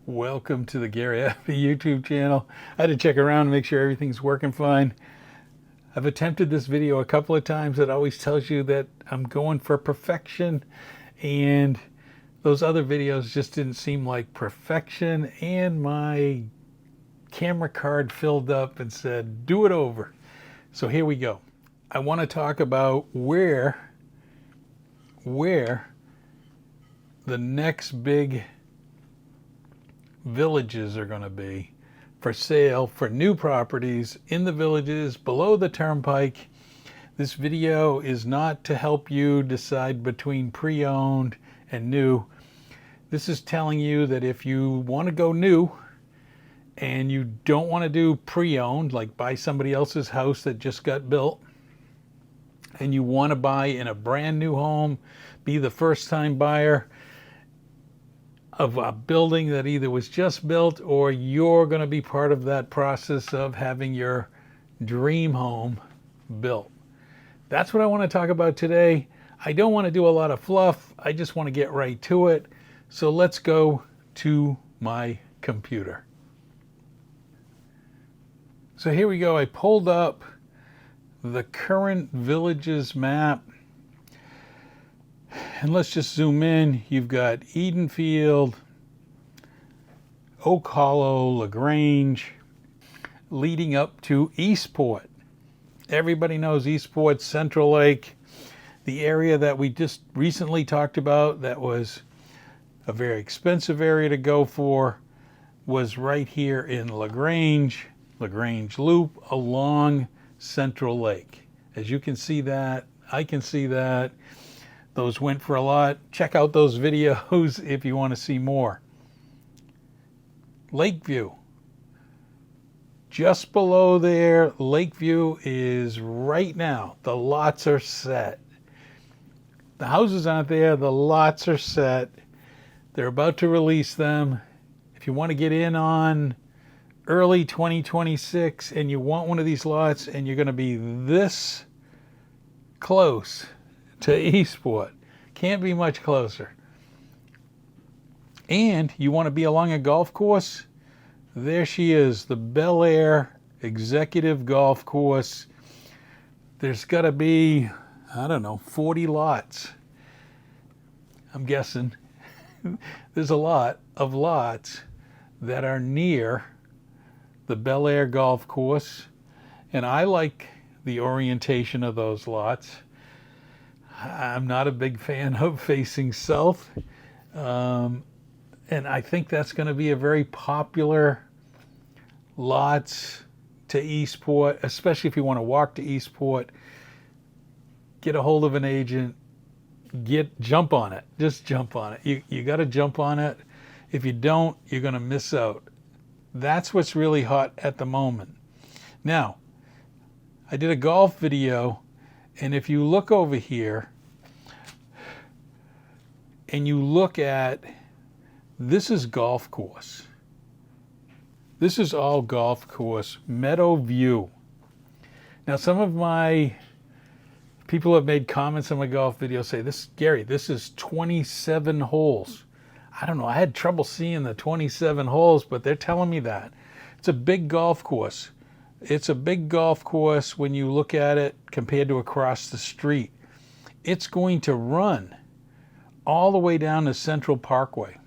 Welcome to the Gary Happy YouTube channel. I had to check around and make sure everything's working fine. I've attempted this video a couple of times. It always tells you that I'm going for perfection, and those other videos just didn't seem like perfection, and my camera card filled up and said do it over. So here we go. I want to talk about where the next big villages are going to be for sale for new properties in the villages below the Turnpike. This video is not to help you decide between pre-owned and new. This is telling you that if you want to go new and you don't want to do pre-owned, like buy somebody else's house that just got built, and you want to buy in a brand new home, be the first time buyer of a building that either was just built or you're going to be part of that process of having your dream home built. That's what I want to talk about today. I don't want to do a lot of fluff. I just want to get right to it. So let's go to my computer. So here we go. I pulled up the current villages map. And let's just zoom in. You've got Edenfield, Oak Hollow, LaGrange, leading up to Eastport. Everybody knows Eastport, Central Lake, the area that we just recently talked about that was a very expensive area to go for, was right here in LaGrange Loop along Central Lake. As you can see that, I can see that. Those went for a lot. Check out those videos if you want to see more. Lakeview. Just below there, Lakeview is right now. The lots are set. The houses aren't there. The lots are set. They're about to release them. If you want to get in on early 2026 and you want one of these lots and you're going to be this close to Eastport, can't be much closer, and you want to be along a golf course, there she is, the Bel Air Executive Golf Course. There's got to be, I don't know, 40 lots. I'm guessing. There's a lot of lots that are near the Bel Air Golf Course, and I like the orientation of those lots. I'm not a big fan of facing south, and I think that's going to be a very popular lots to Eastport, especially if you want to walk to Eastport. Get a hold of an agent, jump on it, just jump on it. You got to jump on it. If you don't, you're going to miss out. That's what's really hot at the moment. Now, I did a golf video, and if you look over here and you look at, this is golf course. This is all golf course, Meadow View. Now, some of my people have made comments on my golf video, say, "This, Gary, this is 27 holes." I don't know, I had trouble seeing the 27 holes, but they're telling me that. It's a big golf course. It's a big golf course when you look at it compared to across the street. It's going to run all the way down to Central Parkway.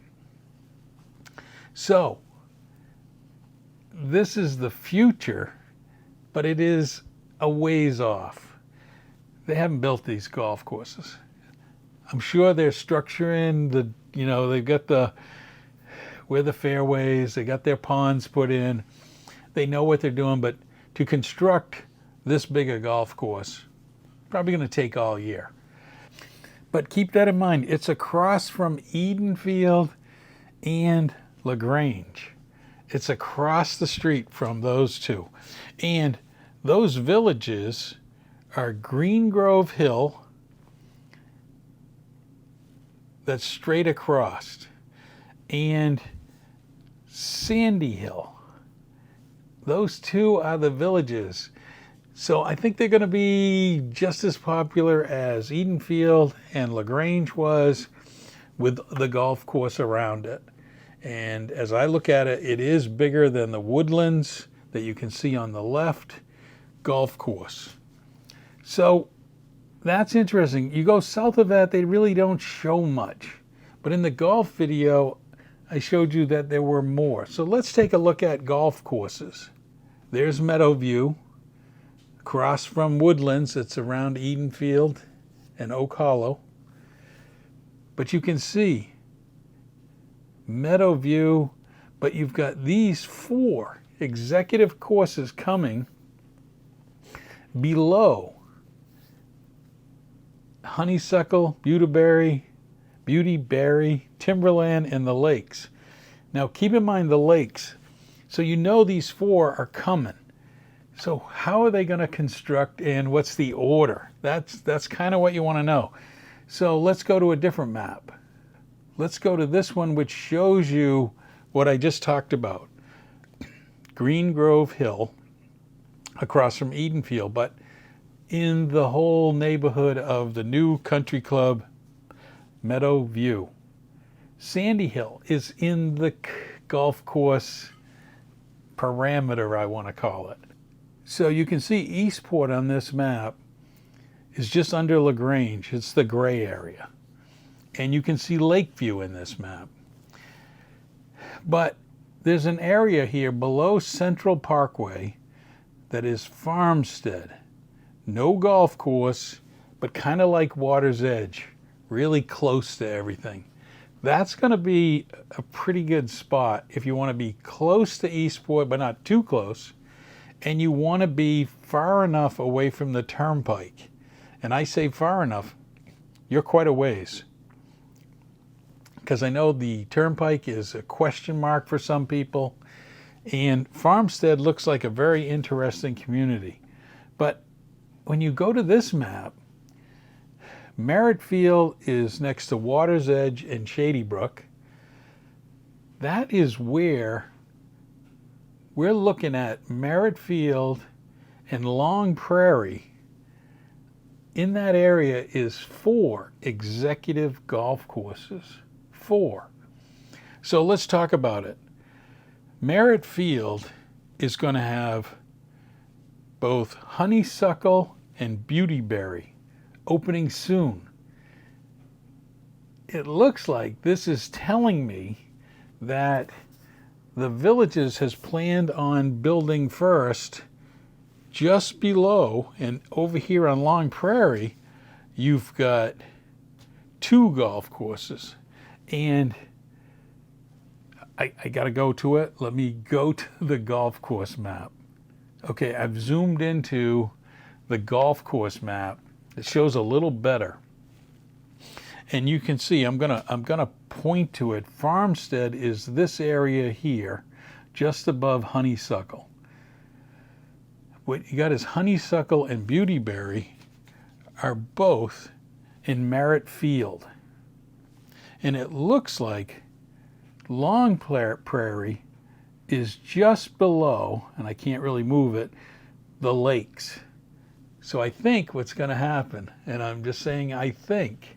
So, this is the future, but it is a ways off. They haven't built these golf courses. I'm sure they're structuring the, they've got where the fairways, they got their ponds put in. They know what they're doing, but to construct this big a golf course, probably going to take all year. But keep that in mind. It's across from Edenfield and LaGrange. It's across the street from those two. And those villages are Green Grove Hill, that's straight across, and Sandy Hill. Those two are the villages. So I think they're going to be just as popular as Edenfield and LaGrange was, with the golf course around it. And as I look at it, it is bigger than the woodlands that you can see on the left golf course. So that's interesting. You go south of that, they really don't show much. But in the golf video, I showed you that there were more. So let's take a look at golf courses. There's Meadow View. Across from Woodlands, it's around Edenfield and Oak Hollow. But you can see Meadow View, but you've got these 4 executive courses coming below Honeysuckle, Beautyberry, Timberland, and the lakes. Now keep in mind the lakes. So you know these 4 are coming. So how are they going to construct, and what's the order? That's kind of what you want to know. So let's go to a different map. Let's go to this one, which shows you what I just talked about. Green Grove Hill across from Edenfield, but in the whole neighborhood of the new country club Meadow View. Sandy Hill is in the golf course parameter, I want to call it. So you can see Eastport on this map is just under LaGrange. It's the gray area. And you can see Lakeview in this map. But there's an area here below Central Parkway that is Farmstead. No golf course, but kind of like Water's Edge, really close to everything. That's going to be a pretty good spot if you want to be close to Eastport, but not too close. And you want to be far enough away from the Turnpike. And I say far enough, you're quite a ways. Because I know the Turnpike is a question mark for some people. And Farmstead looks like a very interesting community. But when you go to this map, Merritfield is next to Water's Edge and Shady Brook. That is where we're looking at Merritfield and Long Prairie. In that area is 4 executive golf courses. 4. So let's talk about it. Merritfield is going to have both Honeysuckle and Beautyberry opening soon. It looks like this is telling me that the Villages has planned on building first just below, and over here on Long Prairie, you've got 2 golf courses. And I got to go to it. Let me go to the golf course map. Okay, I've zoomed into the golf course map. It shows a little better. And you can see, I'm gonna point to it. Farmstead is this area here, just above Honeysuckle. What you got is Honeysuckle and Beautyberry are both in Merritfield. And it looks like Long Prairie is just below, and I can't really move it, the lakes. So I think what's going to happen, and I'm just saying I think,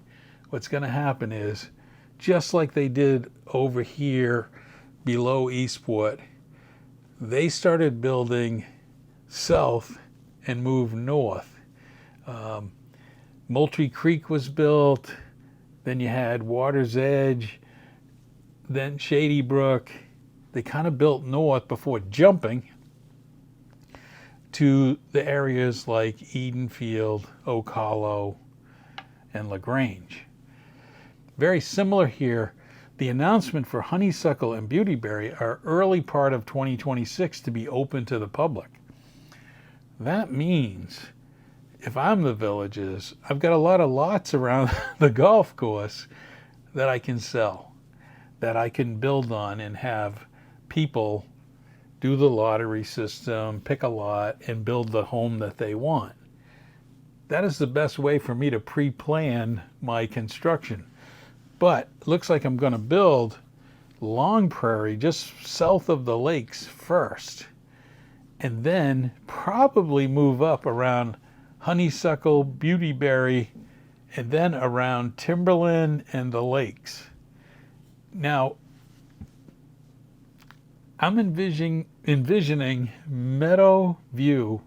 what's going to happen is, just like they did over here below Eastport, they started building south and moved north. Moultrie Creek was built, then you had Water's Edge, then Shady Brook. They kind of built north before jumping to the areas like Edenfield, Oak Hollow, and LaGrange. Very similar here. The announcement for Honeysuckle and Beautyberry are early part of 2026 to be open to the public. That means if I'm the Villages, I've got a lot of lots around the golf course that I can sell, that I can build on and have people do the lottery system, pick a lot, and build the home that they want. That is the best way for me to pre-plan my construction. But it looks like I'm going to build Long Prairie just south of the lakes first, and then probably move up around Honeysuckle, Beautyberry, and then around Timberland and the lakes. Now, I'm envisioning Meadow View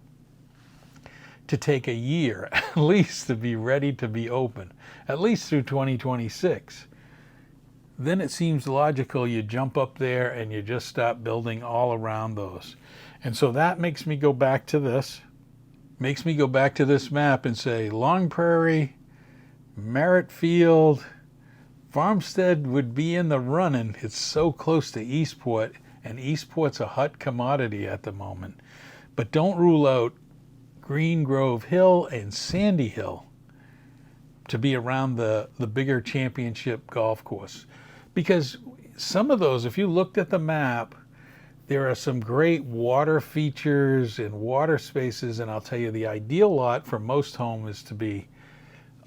to take a year at least to be ready to be open, at least through 2026. Then it seems logical you jump up there and you just start building all around those. And so that makes me go back to this, map and say Long Prairie, Merritfield, Farmstead would be in the running. It's so close to Eastport, and Eastport's a hot commodity at the moment. But don't rule out Green Grove Hill and Sandy Hill to be around the bigger championship golf course. Because some of those, if you looked at the map, there are some great water features and water spaces, and I'll tell you the ideal lot for most homes is to be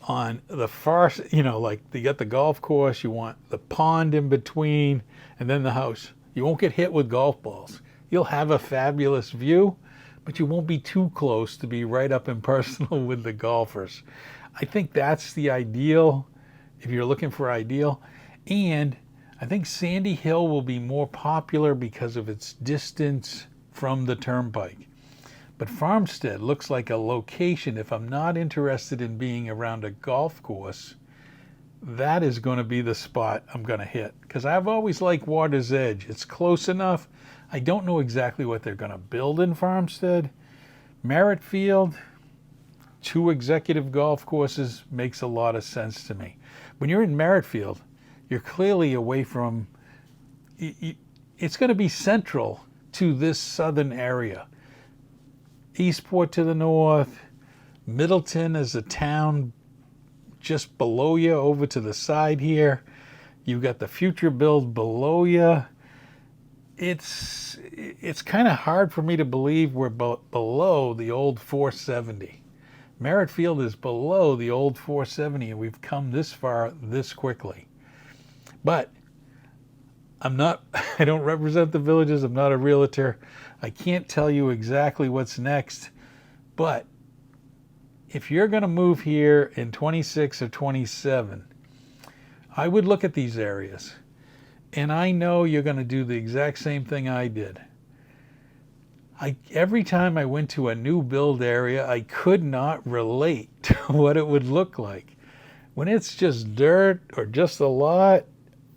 on the far, like you got the golf course, you want the pond in between, and then the house. You won't get hit with golf balls. You'll have a fabulous view, but you won't be too close to be right up and personal with the golfers. I think that's the ideal if you're looking for ideal. And I think Sandy Hill will be more popular because of its distance from the Turnpike. But Farmstead looks like a location, if I'm not interested in being around a golf course, that is going to be the spot I'm going to hit. Because I've always liked Water's Edge. It's close enough. I don't know exactly what they're going to build in Farmstead. Merritfield, 2 executive golf courses makes a lot of sense to me. When you're in Merritfield, you're clearly away from, it's going to be central to this southern area. Eastport to the north, Middleton is a town just below you over to the side here. You've got the future build below you. It's kind of hard for me to believe we're below the old 470. Merritfield is below the old 470, and we've come this far this quickly. But I don't represent the villages. I'm not a realtor. I can't tell you exactly what's next. But if you're going to move here in 26 or 27, I would look at these areas. And I know you're going to do the exact same thing I did. Every time I went to a new build area, I could not relate to what it would look like. When it's just dirt or just a lot,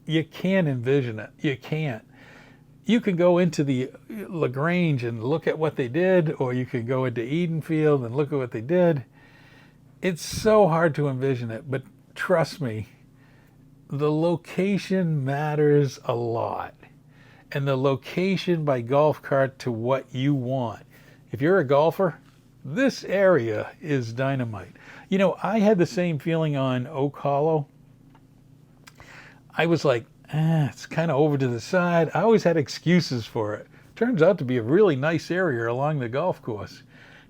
you can't envision it. You can't. You can go into the LaGrange and look at what they did, or you can go into Edenfield and look at what they did. It's so hard to envision it, but trust me, the location matters a lot. And the location by golf cart to what you want. If you're a golfer, this area is dynamite. I had the same feeling on Oak Hollow. I was like, it's kind of over to the side. I always had excuses for it. Turns out to be a really nice area along the golf course.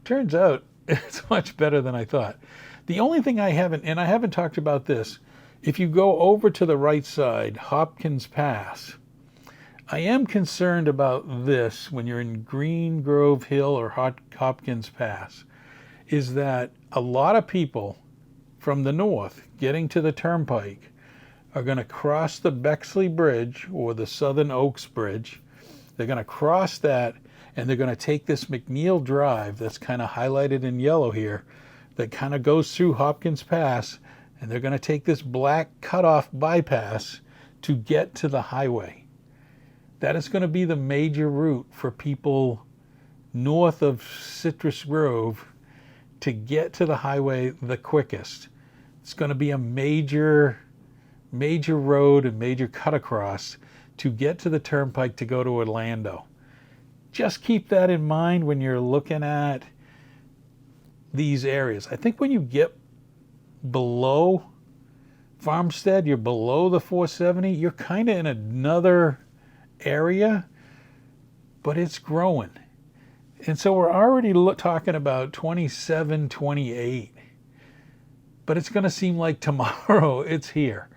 Turns out it's much better than I thought. The only thing I haven't talked about this, if you go over to the right side, Hopkins Pass, I am concerned about this when you're in Green Grove Hill or Hopkins Pass, is that a lot of people from the north getting to the Turnpike are going to cross the Bexley Bridge or the Southern Oaks Bridge. They're going to cross that, and they're going to take this McNeil Drive that's kind of highlighted in yellow here that kind of goes through Hopkins Pass, and they're going to take this black cutoff bypass to get to the highway. That is going to be the major route for people north of Citrus Grove to get to the highway the quickest. It's going to be a major road and major cut across to get to the Turnpike to go to Orlando. Just keep that in mind when you're looking at these areas. I think when you get below Farmstead, you're below the 470, you're kind of in another area, but it's growing. And so we're already talking about 27, 28, but it's going to seem like tomorrow it's here.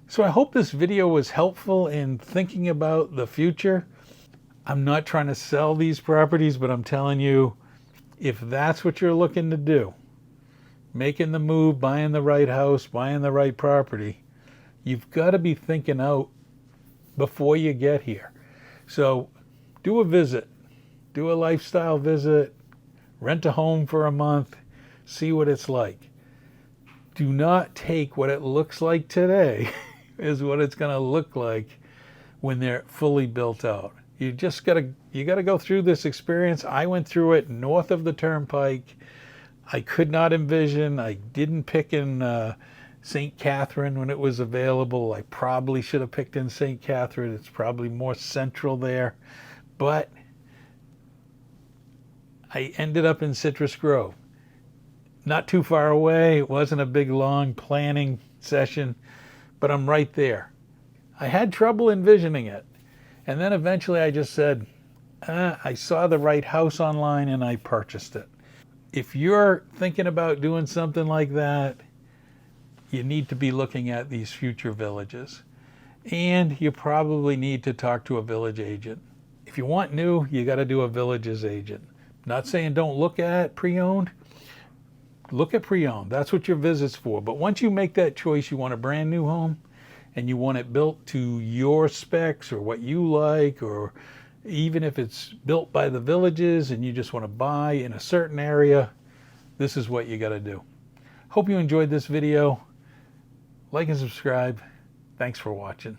So I hope this video was helpful in thinking about the future. I'm not trying to sell these properties, but I'm telling you, if that's what you're looking to do, making the move, buying the right house, buying the right property, you've got to be thinking out before you get here. So do a visit. Do a lifestyle visit. Rent a home for a month. See what it's like. Do not take what it looks like today is what it's going to look like when they're fully built out. You gotta go through this experience. I went through it north of the Turnpike. I could not envision. I didn't pick in St. Catherine when it was available. I probably should have picked in St. Catherine. It's probably more central there. But I ended up in Citrus Grove. Not too far away. It wasn't a big, long planning session, but I'm right there. I had trouble envisioning it. And then eventually I just said, I saw the right house online and I purchased it. If you're thinking about doing something like that, you need to be looking at these future villages. And you probably need to talk to a village agent. If you want new, you got to do a village's agent. Not saying don't look at pre-owned. Look at pre-owned. That's what your visit's for. But once you make that choice, you want a brand new home and you want it built to your specs or what you like, or even if it's built by the villages and you just want to buy in a certain area, this is what you got to do. Hope you enjoyed this video. Like and subscribe. Thanks for watching.